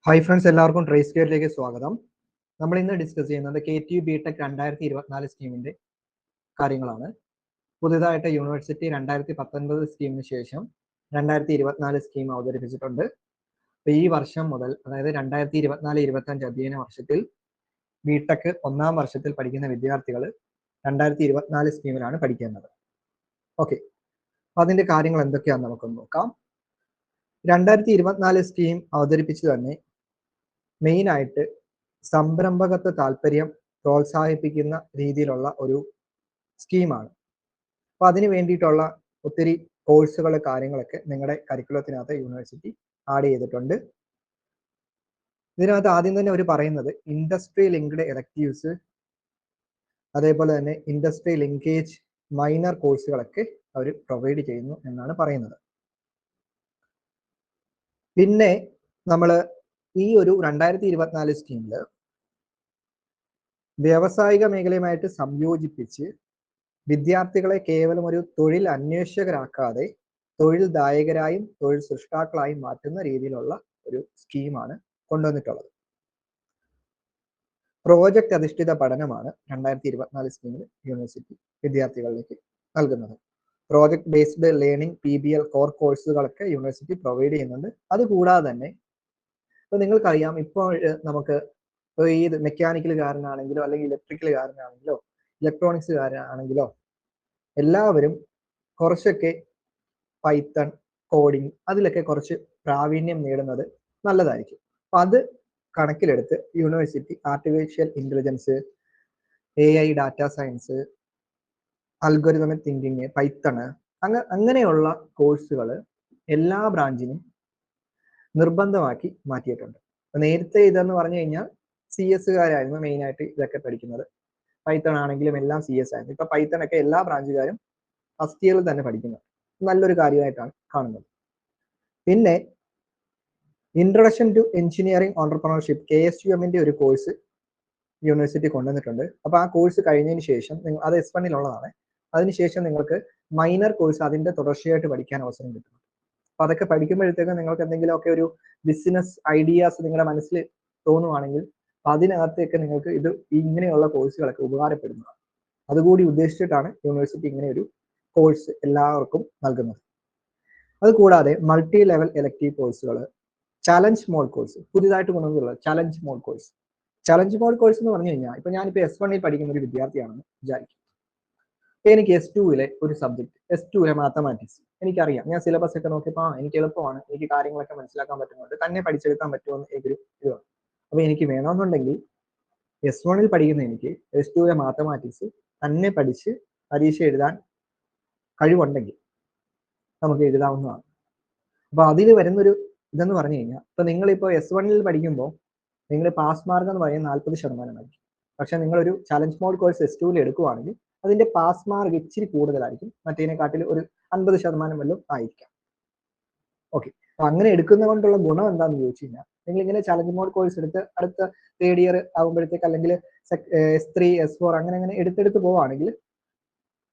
Hi friends, എല്ലാവർക്കും trace കെയറിലേക്ക് സ്വാഗതം. നമ്മൾ ഇന്ന് ഡിസ്കസ് ചെയ്യുന്നത് KTU BTech 2024 സ്കീമിന്റെ കാര്യങ്ങളാണ്. പുതുതായിട്ട് യൂണിവേഴ്സിറ്റി 2019 സ്കീമിന് ശേഷം 2024 സ്കീം അവതരിപ്പിച്ചിട്ടുണ്ട്. അപ്പോൾ ഈ വർഷം മുതൽ, അതായത് 2024-25 അധ്യയന വർഷത്തിൽ BTech ഒന്നാം വർഷത്തിൽ പഠിക്കുന്ന വിദ്യാർത്ഥികൾ 2024 സ്കീമിലാണ് പഠിക്കുന്നത്. ഓക്കെ, അപ്പോൾ അതിന്റെ കാര്യങ്ങൾ എന്തൊക്കെയാണെന്ന് നമുക്കൊന്ന് നോക്കാം. 2024 സ്കീം അവതരിപ്പിച്ചു തന്നെ മെയിൻ ആയിട്ട് സംരംഭകത്വ താല്പര്യം പ്രോത്സാഹിപ്പിക്കുന്ന രീതിയിലുള്ള ഒരു സ്കീമാണ്. അപ്പൊ അതിന് വേണ്ടിയിട്ടുള്ള ഒത്തിരി കോഴ്സുകൾ കാര്യങ്ങളൊക്കെ നിങ്ങളുടെ കരിക്കുലത്തിനകത്ത് യൂണിവേഴ്സിറ്റി ആഡ് ചെയ്തിട്ടുണ്ട്. ഇതിനകത്ത് ആദ്യം തന്നെ അവർ പറയുന്നത് ഇൻഡസ്ട്രി ലിങ്ക്ഡ് എലക്റ്റീവ്സ്, അതേപോലെ തന്നെ ഇൻഡസ്ട്രി ലിങ്കേജ് മൈനർ കോഴ്സുകളൊക്കെ അവർ പ്രൊവൈഡ് ചെയ്യുന്നു എന്നാണ് പറയുന്നത്. പിന്നെ നമ്മൾ ഈ ഒരു 2024 സ്കീമില് വ്യാവസായിക മേഖലയുമായിട്ട് സംയോജിപ്പിച്ച് വിദ്യാർത്ഥികളെ കേവലം ഒരു തൊഴിൽ അന്വേഷകരാക്കാതെ തൊഴിൽദായകരായും തൊഴിൽ സൃഷ്ടാക്കളായും മാറ്റുന്ന രീതിയിലുള്ള ഒരു സ്കീമാണ് കൊണ്ടുവന്നിട്ടുള്ളത്. പ്രോജക്റ്റ് അധിഷ്ഠിത പഠനമാണ് 2024 സ്കീമിൽ യൂണിവേഴ്സിറ്റി വിദ്യാർത്ഥികളിലേക്ക് നൽകുന്നത്. Project based learning PBL core കോഴ്സുകളൊക്കെ യൂണിവേഴ്സിറ്റി പ്രൊവൈഡ് ചെയ്യുന്നുണ്ട്. അതുകൂടാതെ തന്നെ ഇപ്പൊ നിങ്ങൾക്കറിയാം, ഇപ്പോൾ നമുക്ക് ഈ മെക്കാനിക്കലുകാരനാണെങ്കിലോ അല്ലെങ്കിൽ ഇലക്ട്രിക്കലുകാരനാണെങ്കിലോ ഇലക്ട്രോണിക്സുകാരനാണെങ്കിലോ എല്ലാവരും കുറച്ചൊക്കെ പൈത്തൺ കോഡിങ് അതിലൊക്കെ കുറച്ച് പ്രാവീണ്യം നേടുന്നത് നല്ലതായിരിക്കും. അപ്പൊ അത് കണക്കിലെടുത്ത് university artificial intelligence, AI data science, algorithmic thinking, Python അങ്ങനെയുള്ള കോഴ്സുകൾ എല്ലാ ബ്രാഞ്ചിനും നിർബന്ധമാക്കി മാറ്റിയിട്ടുണ്ട്. നേരത്തെ ഇതെന്ന് പറഞ്ഞു കഴിഞ്ഞാൽ CS-കാരായിരുന്നു മെയിനായിട്ട് ഇതൊക്കെ പഠിക്കുന്നത്. പൈത്തൺ ആണെങ്കിലും എല്ലാം CS ആയിരുന്നു. ഇപ്പൊ പൈത്തൺ ഒക്കെ എല്ലാ ബ്രാഞ്ചുകാരും ഫസ്റ്റ് ഇയറിൽ തന്നെ പഠിക്കുന്നത് നല്ലൊരു കാര്യമായിട്ടാണ് കാണുന്നത്. പിന്നെ ഇൻട്രൊഡക്ഷൻ ടു എഞ്ചിനീയറിംഗ് ഓണ്ടർപ്രണർഷിപ്പ് KSUM-ന്റെ ഒരു കോഴ്സ് യൂണിവേഴ്സിറ്റി കൊണ്ടുവന്നിട്ടുണ്ട്. അപ്പൊ ആ കോഴ്സ് കഴിഞ്ഞതിന് ശേഷം അത് S1-ലുള്ളതാണ്. അതിനുശേഷം നിങ്ങൾക്ക് മൈനർ കോഴ്സ് അതിന്റെ തുടർച്ചയായിട്ട് പഠിക്കാൻ അവസരം കിട്ടും. അപ്പൊ അതൊക്കെ പഠിക്കുമ്പോഴത്തേക്ക് നിങ്ങൾക്ക് എന്തെങ്കിലുമൊക്കെ ഒരു ബിസിനസ് ഐഡിയാസ് നിങ്ങളുടെ മനസ്സിൽ തോന്നുവാണെങ്കിൽ അതിനകത്തേക്ക് നിങ്ങൾക്ക് ഇത് ഇങ്ങനെയുള്ള കോഴ്സുകളൊക്കെ ഉപകാരപ്പെടുന്നതാണ്. അതുകൂടി ഉദ്ദേശിച്ചിട്ടാണ് യൂണിവേഴ്സിറ്റി ഇങ്ങനെ ഒരു കോഴ്സ് എല്ലാവർക്കും നൽകുന്നത്. അതുകൂടാതെ മൾട്ടി ലെവൽ എലക്റ്റീവ് കോഴ്സുകൾ, ചലഞ്ച് മോഡ് കോഴ്സ് പുതിയതായിട്ട് കൊണ്ടുവന്നിട്ടുള്ളത് challenge mode course. Challenge mode course എന്ന് പറഞ്ഞു കഴിഞ്ഞാൽ ഇപ്പൊ ഞാനിപ്പോൾ S1-ൽ പഠിക്കുന്ന ഒരു വിദ്യാർത്ഥിയാണെന്ന് വിചാരിക്കും. എനിക്ക് S2-ലെ ഒരു സബ്ജക്ട്, S2-ലെ മാത്തമാറ്റിക്സ് എനിക്കറിയാം. ഞാൻ സിലബസ് ഒക്കെ നോക്കിയപ്പോൾ എനിക്ക് എളുപ്പമാണ്, എനിക്ക് കാര്യങ്ങളൊക്കെ മനസ്സിലാക്കാൻ പറ്റുന്നുണ്ട്, തന്നെ പഠിച്ചെടുക്കാൻ പറ്റുമെന്ന് എനിക്കൊരു ഇതാണ്. അപ്പൊ എനിക്ക് വേണമെന്നുണ്ടെങ്കിൽ S1-ൽ പഠിക്കുന്ന എനിക്ക് S2-ലെ മാത്തമാറ്റിക്സ് തന്നെ പഠിച്ച് പരീക്ഷ എഴുതാൻ കഴിവുണ്ടെങ്കിൽ നമുക്ക് എഴുതാവുന്നതാണ്. അപ്പൊ അതിൽ വരുന്നൊരു ഇതെന്ന് പറഞ്ഞു കഴിഞ്ഞാൽ ഇപ്പൊ നിങ്ങളിപ്പോൾ S1-ൽ പഠിക്കുമ്പോൾ നിങ്ങൾ പാസ് മാർക്ക് എന്ന് പറയുന്നത് 40% ആയിരിക്കും. പക്ഷെ നിങ്ങളൊരു ചലഞ്ച് മോഡ് കോഴ്സ് S2-ൽ എടുക്കുവാണെങ്കിൽ അതിന്റെ പാസ് മാർക്ക് ഇച്ചിരി കൂടുതലായിരിക്കും, മറ്റേതിനെക്കാട്ടിൽ ഒരു 50% വല്ലതും ആയിരിക്കാം. ഓക്കെ, അപ്പൊ അങ്ങനെ എടുക്കുന്നത് കൊണ്ടുള്ള ഗുണം എന്താണെന്ന് ചോദിച്ചു കഴിഞ്ഞാൽ നിങ്ങൾ ഇങ്ങനെ ചലഞ്ച് മോഡ് കോഴ്സ് എടുത്ത് അടുത്ത തേർഡ് ഇയർ ആകുമ്പോഴത്തേക്ക് അല്ലെങ്കിൽ S3 S4 അങ്ങനെ എടുത്തെടുത്ത് പോവുകയാണെങ്കിൽ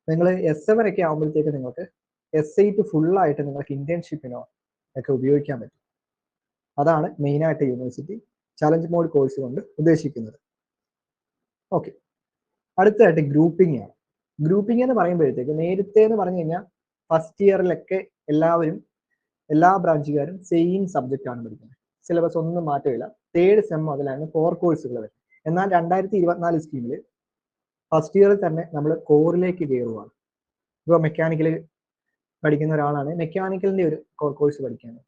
നിങ്ങൾ S7 ഒക്കെ ആകുമ്പോഴത്തേക്ക് നിങ്ങൾക്ക് S8 ഫുള്ളായിട്ട് നിങ്ങൾക്ക് ഇന്റേൺഷിപ്പിനോ ഒക്കെ ഉപയോഗിക്കാൻ പറ്റും. അതാണ് മെയിനായിട്ട് യൂണിവേഴ്സിറ്റി ചലഞ്ച് മോഡ് കോഴ്സ് കൊണ്ട് ഉദ്ദേശിക്കുന്നത്. ഓക്കെ, അടുത്തതായിട്ട് ഗ്രൂപ്പിംഗ് ആണ്. ഗ്രൂപ്പിംഗ് എന്ന് പറയുമ്പോഴത്തേക്ക് നേരത്തെ എന്ന് പറഞ്ഞു കഴിഞ്ഞാൽ ഫസ്റ്റ് ഇയറിലൊക്കെ എല്ലാ ബ്രാഞ്ചുകാരും സെയിം സബ്ജക്റ്റ് ആണ് പഠിക്കുന്നത്. സിലബസ് ഒന്നും മാറ്റമില്ല. തേർഡ് സെം മുതലാണ് കോർ കോഴ്സുകൾ വരുന്നത്. എന്നാൽ 2024 സ്കീമിൽ ഫസ്റ്റ് ഇയറിൽ തന്നെ നമ്മൾ കോറിലേക്ക് കയറുകയാണ്. ഇപ്പോൾ മെക്കാനിക്കൽ പഠിക്കുന്ന ഒരാളാണ് മെക്കാനിക്കലിന്റെ ഒരു കോർ കോഴ്സ് പഠിക്കുന്നത്.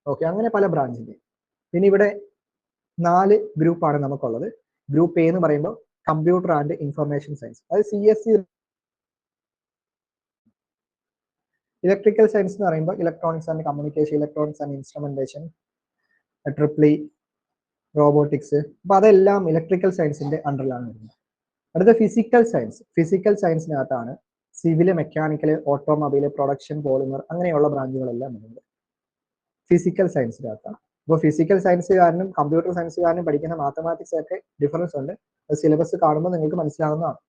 ഓക്കെ, അങ്ങനെ പല ബ്രാഞ്ചിന്റെ. പിന്നെ ഇവിടെ 4 ഗ്രൂപ്പാണ് നമുക്കുള്ളത്. ഗ്രൂപ്പ് A എന്ന് പറയുമ്പോൾ കമ്പ്യൂട്ടർ ആൻഡ് ഇൻഫർമേഷൻ സയൻസ്, അത് CSE. ഇലക്ട്രിക്കൽ സയൻസ് എന്ന് പറയുമ്പോൾ electronics and communication, electronics and instrumentation, ട്രിപ്ലി, റോബോട്ടിക്സ്. അപ്പൊ അതെല്ലാം ഇലക്ട്രിക്കൽ സയൻസിന്റെ അണ്ടറിലാണ് വരുന്നത്. അടുത്ത ഫിസിക്കൽ സയൻസ്. ഫിസിക്കൽ സയൻസിനകത്താണ് civil, mechanical, automobile, production, polymer അങ്ങനെയുള്ള ബ്രാഞ്ചുകളെല്ലാം വരുന്നത് ഫിസിക്കൽ സയൻസിനകത്താണ്. അപ്പോൾ ഫിസിക്കൽ സയൻസുകാരനും കമ്പ്യൂട്ടർ സയൻസുകാരനും പഠിക്കുന്ന മാത്തമാറ്റിക്സ് ഒക്കെ ഡിഫറൻസ് ഉണ്ട്. അത് സിലബസ് കാണുമ്പോൾ നിങ്ങൾക്ക് മനസ്സിലാകുന്നതാണ്.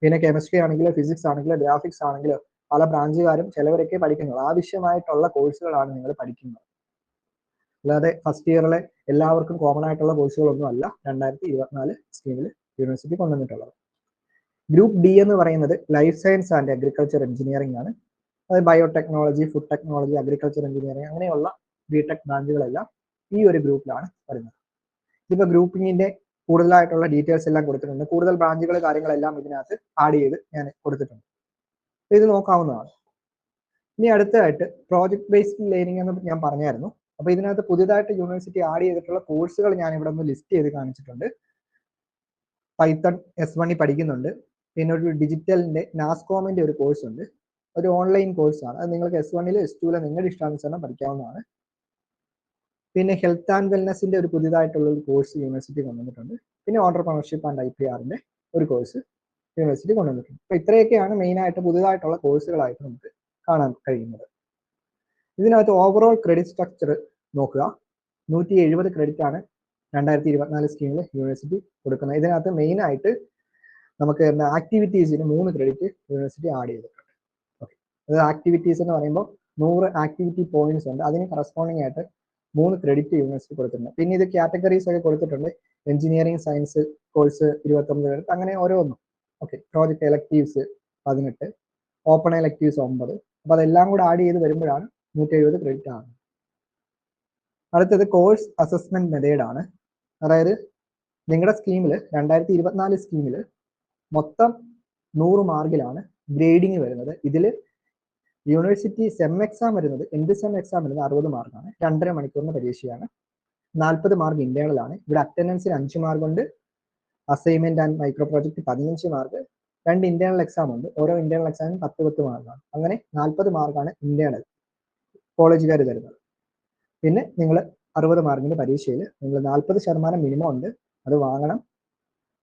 പിന്നെ കെമിസ്ട്രി ആണെങ്കിലോ ഫിസിക്സ് ആണെങ്കിലോ ഗ്രാഫിക്സ് ആണെങ്കിലോ പല ബ്രാഞ്ചുകാരും ചിലവരൊക്കെ പഠിക്കുന്നത് ആവശ്യമായിട്ടുള്ള കോഴ്സുകളാണ് നിങ്ങൾ പഠിക്കുന്നത്. അല്ലാതെ ഫസ്റ്റ് ഇയറിലെ എല്ലാവർക്കും കോമൺ ആയിട്ടുള്ള കോഴ്സുകളൊന്നും അല്ല 2024 സ്കീമിൽ യൂണിവേഴ്സിറ്റി കൊണ്ടുവന്നിട്ടുള്ളത്. ഗ്രൂപ്പ് ഡി എന്ന് പറയുന്നത് life science and agriculture engineering ആണ്. അത് biotechnology, food technology, agriculture engineering അങ്ങനെയുള്ള ബിടെക് ബ്രാഞ്ചുകളെല്ലാം ഈ ഒരു ഗ്രൂപ്പിലാണ് വരുന്നത്. ഇതിപ്പോൾ ഗ്രൂപ്പിങ്ങിന്റെ കൂടുതലായിട്ടുള്ള ഡീറ്റെയിൽസ് എല്ലാം കൊടുത്തിട്ടുണ്ട്. കൂടുതൽ ബ്രാഞ്ചുകൾ കാര്യങ്ങളെല്ലാം ഇതിനകത്ത് ആഡ് ചെയ്ത് ഞാൻ കൊടുത്തിട്ടുണ്ട്. ഇത് നോക്കാവുന്നതാണ്. ഇനി അടുത്തതായിട്ട് പ്രോജക്ട് ബേസ്ഡ് ലേണിംഗ് എന്ന് ഞാൻ പറഞ്ഞായിരുന്നു. അപ്പോൾ ഇതിനകത്ത് പുതിയതായിട്ട് യൂണിവേഴ്സിറ്റി ആഡ് ചെയ്തിട്ടുള്ള കോഴ്സുകൾ ഞാൻ ഇവിടെ ഒന്ന് ലിസ്റ്റ് ചെയ്ത് കാണിച്ചിട്ടുണ്ട്. പൈത്തൺ S1 പഠിക്കുന്നുണ്ട്. പിന്നെ ഒരു ഡിജിറ്റലിന്റെ നാസ്കോമിന്റെ ഒരു കോഴ്സ് ഉണ്ട്. ഒരു ഓൺലൈൻ കോഴ്സാണ്. അത് നിങ്ങൾക്ക് S1 S2 നിങ്ങളുടെ ഇഷ്ടാനുസരണം പഠിക്കാവുന്നതാണ്. പിന്നെ ഹെൽത്ത് ആൻഡ് വെൽനെസിന്റെ ഒരു പുതിയതായിട്ടുള്ള ഒരു കോഴ്സ് യൂണിവേഴ്സിറ്റി കൊണ്ടുവന്നിട്ടുണ്ട്. പിന്നെ ഓണ്ടർപ്രണർഷിപ്പ് ആൻഡ് IPRന്റെ ഒരു കോഴ്സ് യൂണിവേഴ്സിറ്റി കൊണ്ടുവന്നിട്ടുണ്ട്. അപ്പോൾ ഇത്രയൊക്കെയാണ് മെയിനായിട്ട് പുതിയതായിട്ടുള്ള കോഴ്സുകളായിട്ട് നമുക്ക് കാണാൻ കഴിയുന്നത്. ഇതിനകത്ത് ഓവറോൾ ക്രെഡിറ്റ് സ്ട്രക്ചർ നോക്കുക. 170 ക്രെഡിറ്റ് ആണ് 2024 സ്കീമിൽ യൂണിവേഴ്സിറ്റി കൊടുക്കുന്നത്. ഇതിനകത്ത് മെയിനായിട്ട് നമുക്ക് ആക്ടിവിറ്റീസിന് 3 ക്രെഡിറ്റ് യൂണിവേഴ്സിറ്റി ആഡ് ചെയ്തിട്ടുണ്ട്. ഓക്കെ, അത് ആക്ടിവിറ്റീസ് എന്ന് പറയുമ്പോൾ 100 ആക്ടിവിറ്റി പോയിന്റ്സ് ഉണ്ട്. അതിന് കറസ്പോണ്ടിങ് ആയിട്ട് 3 ക്രെഡിറ്റ് യൂണിവേഴ്സിറ്റി കൊടുത്തിട്ടുണ്ട്. പിന്നെ ഇത് കാറ്റഗറീസ് ഒക്കെ കൊടുത്തിട്ടുണ്ട്. എഞ്ചിനീയറിംഗ് സയൻസ് കോഴ്സ് 29 ക്രെഡിറ്റ്, അങ്ങനെ ഓരോന്നും. Okay, project electives 18, open electives 9. അപ്പോൾ അതെല്ലാം കൂടെ ആഡ് ചെയ്ത് വരുമ്പോഴാണ് 170 ക്രെഡിറ്റ് ആണ്. അടുത്തത് കോഴ്സ് അസസ്മെന്റ് മെത്തേഡ് ആണ്. അതായത് നിങ്ങളുടെ സ്കീമിൽ 2024 സ്കീമിൽ മൊത്തം 100 മാർക്കിലാണ് ഗ്രേഡിങ് വരുന്നത്. ഇതിൽ യൂണിവേഴ്സിറ്റി സെം എക്സാം വരുന്നത്, എന്ത് സെം എക്സാം വരുന്നത് 60 മാർക്കാണ്. 2.5 മണിക്കൂറിന്റെ പരീക്ഷയാണ്. 40 മാർക്ക് ഇന്റേണൽ ആണ്. ഇവിടെ അറ്റൻഡൻസിന് 5 മാർക്ക് ഉണ്ട്. Assignment and micro project 15 mark. 2 internal exam ഉണ്ട്. ഓരോ ഇന്റേണൽ എക്സാമിനും 10 മാർക്കാണ്. അങ്ങനെ 40 മാർക്കാണ് ഇന്റേണൽ കോളേജുകാർ തരുന്നത്. പിന്നെ നിങ്ങൾ 60 മാർക്കിന്റെ പരീക്ഷയിൽ നിങ്ങൾ 40% മിനിമം ഉണ്ട്. അത് വാങ്ങണം.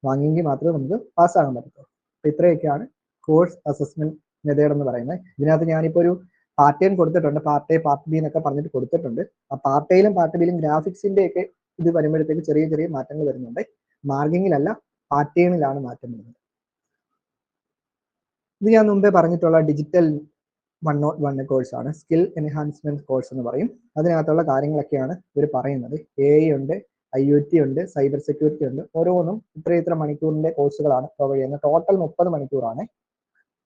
വാങ്ങിയെങ്കിൽ മാത്രമേ നമുക്ക് പാസ്സാകാൻ പറ്റത്തുള്ളൂ. അപ്പോൾ ഇത്രയൊക്കെയാണ് കോഴ്സ് അസസ്മെന്റ് മെത്തേഡ് എന്ന് പറയുന്നത്. ഇതിനകത്ത് ഞാനിപ്പോൾ ഒരു പാർട്ട് എ കൊടുത്തിട്ടുണ്ട്. പാർട്ട് എ, പാർട്ട് ബി എന്നൊക്കെ പറഞ്ഞിട്ട് കൊടുത്തിട്ടുണ്ട്. ആ പാർട്ട് എയിലും പാർട്ട് ബിയിലും ഗ്രാഫിക്സിന്റെ ഒക്കെ ഇത് വരുമ്പോഴത്തേക്ക് ചെറിയ ചെറിയ മാറ്റങ്ങൾ വരുന്നുണ്ട്. മാർക്കിങ്ങിലല്ല, പാറ്റേണിലാണ് മാറ്റം വരുന്നത്. ഇത് ഞാൻ മുമ്പേ പറഞ്ഞിട്ടുള്ള ഡിജിറ്റൽ 101 കോഴ്സാണ്. സ്കിൽ എൻഹാൻസ്മെന്റ് കോഴ്സ് എന്ന് പറയും. അതിനകത്തുള്ള കാര്യങ്ങളൊക്കെയാണ് ഇവർ പറയുന്നത്. AI ഉണ്ട്, IoT ഉണ്ട്, സൈബർ സെക്യൂരിറ്റി ഉണ്ട്. ഓരോന്നും ഇത്ര മണിക്കൂറിന്റെ കോഴ്സുകളാണ് പ്രൊവൈഡ് ചെയ്യുന്നത്. ടോട്ടൽ 30 മണിക്കൂറാണ്.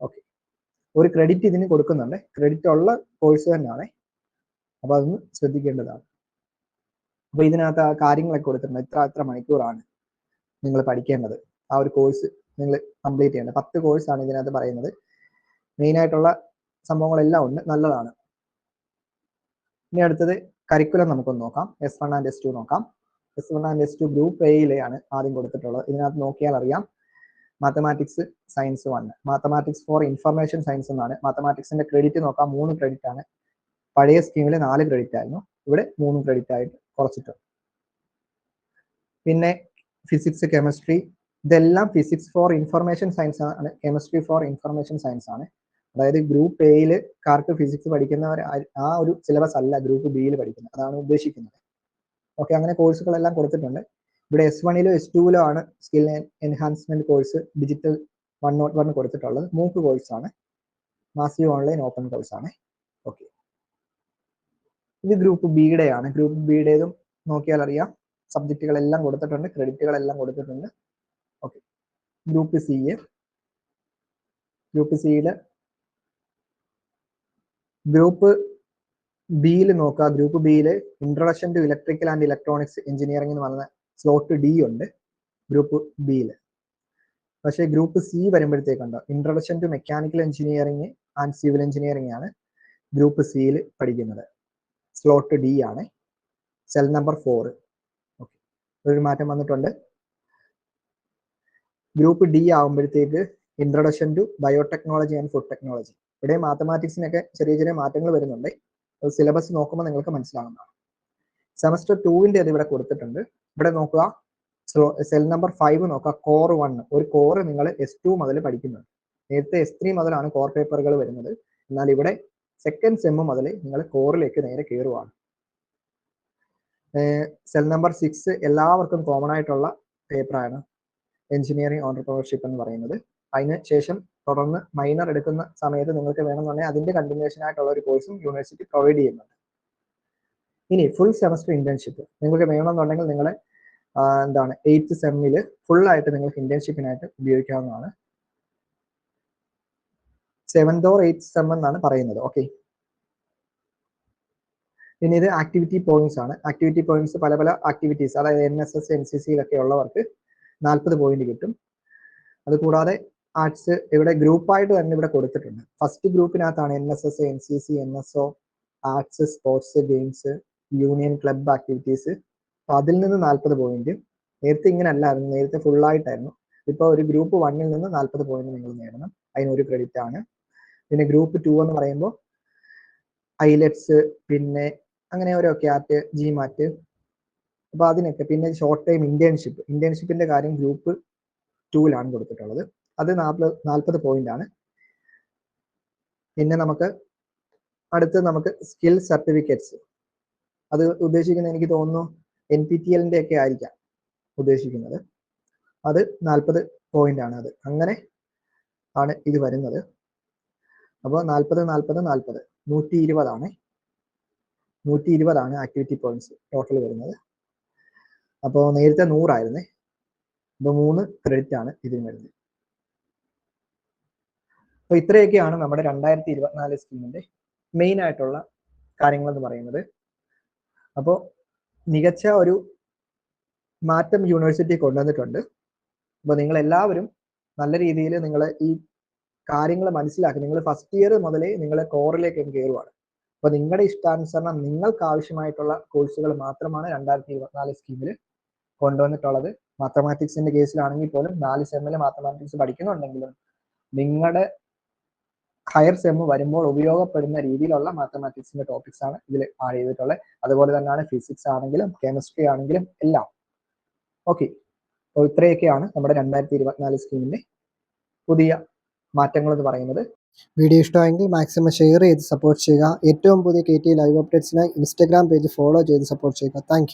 ഓക്കെ, ഒരു ക്രെഡിറ്റ് ഇതിന് കൊടുക്കുന്നുണ്ട്. ക്രെഡിറ്റ് ഉള്ള കോഴ്സ് തന്നെയാണ്. അപ്പോൾ അതൊന്ന് ശ്രദ്ധിക്കേണ്ടതാണ്. അപ്പോൾ ഇതിനകത്ത് ആ കാര്യങ്ങളൊക്കെ കൊടുത്തിട്ടുണ്ട്. ഇത്ര മണിക്കൂറാണ് നിങ്ങൾ പഠിക്കേണ്ടത്. ആ ഒരു കോഴ്സ് നിങ്ങൾ കംപ്ലീറ്റ് ചെയ്യേണ്ടത്. 10 കോഴ്സാണ് ഇതിനകത്ത് പറയുന്നത്. മെയിനായിട്ടുള്ള സംഭവങ്ങളെല്ലാം ഉണ്ട്, നല്ലതാണ്. ഇനി അടുത്തത് കരിക്കുലം നമുക്കൊന്ന് നോക്കാം. S1 ആൻഡ് S2 നോക്കാം. S1 ആൻഡ് S2 ഗ്രൂപ്പ് എയിലെയാണ് ആദ്യം കൊടുത്തിട്ടുള്ളത്. ഇതിനകത്ത് നോക്കിയാൽ അറിയാം, mathematics science 1, mathematics for information science എന്നാണ്. മാത്തമാറ്റിക്സിന്റെ ക്രെഡിറ്റ് നോക്കാം, 3 ക്രെഡിറ്റ് ആണ്. പഴയ സ്കീമിൽ 4 ക്രെഡിറ്റ് ആയിരുന്നു. ഇവിടെ 3 ക്രെഡിറ്റ് ആയിട്ട് കുറച്ചിട്ടുണ്ട്. പിന്നെ ഫിസിക്സ്, കെമിസ്ട്രി, ഇതെല്ലാം ഫിസിക്സ് ഫോർ ഇൻഫർമേഷൻ സയൻസ് ആണ്. കെമിസ്ട്രി ഫോർ ഇൻഫർമേഷൻ സയൻസ് ആണ്. അതായത് ഗ്രൂപ്പ് എയിൽക്കാർക്ക് ഫിസിക്സ് പഠിക്കുന്നവർ ആ ഒരു സിലബസ് അല്ല ഗ്രൂപ്പ് ബിയിൽ പഠിക്കുന്നത്. അതാണ് ഉദ്ദേശിക്കുന്നത്. ഓക്കെ, അങ്ങനെ കോഴ്സുകളെല്ലാം കൊടുത്തിട്ടുണ്ട്. ഇവിടെ S1 S2 ആണ് സ്കിൽ എൻഹാൻസ്മെന്റ് കോഴ്സ് ഡിജിറ്റൽ 101 കൊടുത്തിട്ടുള്ളത്. MOOC കോഴ്സാണ്. മാസീവ് ഓൺലൈൻ ഓപ്പൺ കോഴ്സാണ്. ഓക്കെ, ഇത് ഗ്രൂപ്പ് ബിയുടെ ആണ്. ഗ്രൂപ്പ് ബിയുടേതും നോക്കിയാൽ അറിയാം, സബ്ജക്റ്റുകളെല്ലാം കൊടുത്തിട്ടുണ്ട്, ക്രെഡിറ്റുകളെല്ലാം കൊടുത്തിട്ടുണ്ട്. ഓക്കെ, ഗ്രൂപ്പ് സിയിൽ ഗ്രൂപ്പ് ബിയിൽ നോക്കുക. ഗ്രൂപ്പ് ബിയിൽ introduction to electrical and electronics engineering എന്ന് പറഞ്ഞ സ്ലോട്ട് D ഉണ്ട് ഗ്രൂപ്പ് ബിയിൽ. പക്ഷേ ഗ്രൂപ്പ് സി വരുമ്പോഴത്തേക്കുണ്ടോ, introduction to mechanical engineering and civil engineering ആണ് ഗ്രൂപ്പ് സിയിൽ പഠിക്കുന്നത്. സ്ലോട്ട് D ആണ്, സെൽ നമ്പർ 4. ഓക്കെ, ഒരു മാറ്റം വന്നിട്ടുണ്ട്. ഗ്രൂപ്പ് D ആകുമ്പോഴത്തേക്ക് introduction to biotechnology and food technology. ഇവിടെ മാത്തമാറ്റിക്സിനൊക്കെ ചെറിയ ചെറിയ മാറ്റങ്ങൾ വരുന്നുണ്ട്. സിലബസ് നോക്കുമ്പോൾ നിങ്ങൾക്ക് മനസ്സിലാവുന്നതാണ്. സെമസ്റ്റർ 2ന്റെ അത് ഇവിടെ കൊടുത്തിട്ടുണ്ട്. ഇവിടെ നോക്കുക, സെൽ നമ്പർ 5 നോക്കുക, കോർ 1. ഒരു കോറ് നിങ്ങൾ S2 മുതൽ പഠിക്കുന്നുണ്ട്. നേരത്തെ S3 മുതലാണ് കോർ പേപ്പറുകൾ വരുന്നത്. എന്നാൽ ഇവിടെ സെക്കൻഡ് സെം മുതൽ നിങ്ങൾ കോറിലേക്ക് നേരെ കയറുവാണ്. സെൽ നമ്പർ 6 എല്ലാവർക്കും കോമൺ ആയിട്ടുള്ള പേപ്പറാണ്, എഞ്ചിനീയറിംഗ് ഓണ്ടർപ്രണർഷിപ്പ് എന്ന് പറയുന്നത്. അതിന് ശേഷം തുടർന്ന് മൈനർ എടുക്കുന്ന സമയത്ത് നിങ്ങൾക്ക് വേണമെന്നുണ്ടെങ്കിൽ അതിന്റെ കണ്ടിന്യൂഷൻ ആയിട്ടുള്ള ഒരു കോഴ്സും യൂണിവേഴ്സിറ്റി പ്രൊവൈഡ് ചെയ്യുന്നുണ്ട്. ഇനി ഫുൾ സെമസ്റ്റർ ഇന്റേൺഷിപ്പ് നിങ്ങൾക്ക് വേണമെന്നുണ്ടെങ്കിൽ നിങ്ങളെ എന്താണ് 8th സെമ്മിൽ ഫുൾ ആയിട്ട് നിങ്ങൾക്ക് ഇന്റേൺഷിപ്പിനായിട്ട് ഉപയോഗിക്കാവുന്നതാണ്. 7th or 8th സെം എന്നാണ് പറയുന്നത്. ഓക്കെ, പിന്നെ ഇത് ആക്ടിവിറ്റി പോയിന്റ്സ് ആണ്. ആക്ടിവിറ്റി പോയിന്റ്സ് പല പല ആക്ടിവിറ്റീസ്, അതായത് NSS NCCയിലൊക്കെ ഉള്ളവർക്ക് 40 പോയിന്റ് കിട്ടും. അതുകൂടാതെ ആർട്സ് ഇവിടെ ഗ്രൂപ്പായിട്ട് തന്നെ ഇവിടെ കൊടുത്തിട്ടുണ്ട്. ഫസ്റ്റ് ഗ്രൂപ്പിനകത്താണ് NSS NCC NSO arts sports games union club activities. അപ്പൊ അതിൽ നിന്ന് 40 പോയിന്റ്. നേരത്തെ ഇങ്ങനെ അല്ലായിരുന്നു, നേരത്തെ ഫുൾ ആയിട്ടായിരുന്നു. ഇപ്പൊ ഒരു ഗ്രൂപ്പ് 1ൽ നിന്ന് 40 പോയിന്റ് നിങ്ങൾ നേടണം, അതിന് ഒരു ക്രെഡിറ്റ് ആണ്. പിന്നെ ഗ്രൂപ്പ് 2 എന്ന് പറയുമ്പോൾ ഐലറ്റ്സ്, പിന്നെ അങ്ങനെ ഓരോ ക്യാറ്റ് GMAT, അപ്പൊ അതിനൊക്കെ. പിന്നെ ഷോർട്ട് ടൈം ഇന്റേൺഷിപ്പിന്റെ കാര്യം ഗ്രൂപ്പ് 2ലാണ് കൊടുത്തിട്ടുള്ളത്. അത് 40 പോയിന്റ് ആണ്. പിന്നെ നമുക്ക് നമുക്ക് സ്കിൽ സർട്ടിഫിക്കറ്റ്സ്, അത് ഉദ്ദേശിക്കുന്നത് എനിക്ക് തോന്നുന്നു NPTELന്റെ ഒക്കെ ആയിരിക്കാം ഉദ്ദേശിക്കുന്നത്. അത് 40 പോയിന്റ് ആണ്. അത് അങ്ങനെ ആണ് ഇത് വരുന്നത്. അപ്പോൾ 40 40 40 120 ആണ്. 120 ആണ് ആക്ടിവിറ്റി പോയിന്റ്സ് ടോട്ടൽ വരുന്നത്. അപ്പോൾ നേരത്തെ 100 ആയിരുന്നേ. അപ്പോൾ 3 ക്രെഡിറ്റ് ആണ് ഇതിന് വരുന്നത്. അപ്പോൾ ഇത്രയൊക്കെയാണ് നമ്മുടെ 2024 സ്കീമിന്റെ മെയിൻ ആയിട്ടുള്ള കാര്യങ്ങൾ എന്ന് പറയുന്നത്. അപ്പോൾ മികച്ച ഒരു മാറ്റം യൂണിവേഴ്സിറ്റി കൊണ്ടുവന്നിട്ടുണ്ട്. അപ്പോൾ നിങ്ങൾ എല്ലാവരും നല്ല രീതിയിൽ നിങ്ങൾ ഈ കാര്യങ്ങൾ മനസ്സിലാക്കി, നിങ്ങൾ ഫസ്റ്റ് ഇയർ മുതലേ നിങ്ങൾ കോറിലേക്ക് കയറുവാണ്. അപ്പോൾ നിങ്ങളുടെ ഇഷ്ടാനുസരണം നിങ്ങൾക്ക് ആവശ്യമായിട്ടുള്ള കോഴ്സുകൾ മാത്രമാണ് 2024 സ്കീമിൽ കൊണ്ടുവന്നിട്ടുള്ളത്. മാത്തമാറ്റിക്സിന്റെ കേസിലാണെങ്കിൽ പോലും 4 സെമ്മിൽ മാത്തമാറ്റിക്സ് പഠിക്കുന്നുണ്ടെങ്കിലും നിങ്ങളുടെ ഹയർ സെം വരുമ്പോൾ ഉപയോഗപ്പെടുന്ന രീതിയിലുള്ള മാത്തമാറ്റിക്സിന്റെ ടോപ്പിക്സ് ആണ് ഇതിൽ ആഡ് ചെയ്തിട്ടുള്ളത്. അതുപോലെ തന്നെയാണ് ഫിസിക്സ് ആണെങ്കിലും കെമിസ്ട്രി ആണെങ്കിലും എല്ലാം. ഓക്കെ, അപ്പോൾ ഇത്രയൊക്കെയാണ് നമ്മുടെ 2024 സ്കീമിന്റെ പുതിയ മാറ്റങ്ങൾ എന്ന് പറയുന്നത്. വീഡിയോ ഇഷ്ടമായെങ്കിൽ മാക്സിമം ഷെയർ ചെയ്ത് സപ്പോർട്ട് ചെയ്യുക. ഏറ്റവും പുതിയ KT ലൈവ് അപ്ഡേറ്റ്സിനായി ഇൻസ്റ്റാഗ്രാം പേജ് ഫോളോ ചെയ്ത് സപ്പോർട്ട് ചെയ്യുക. താങ്ക്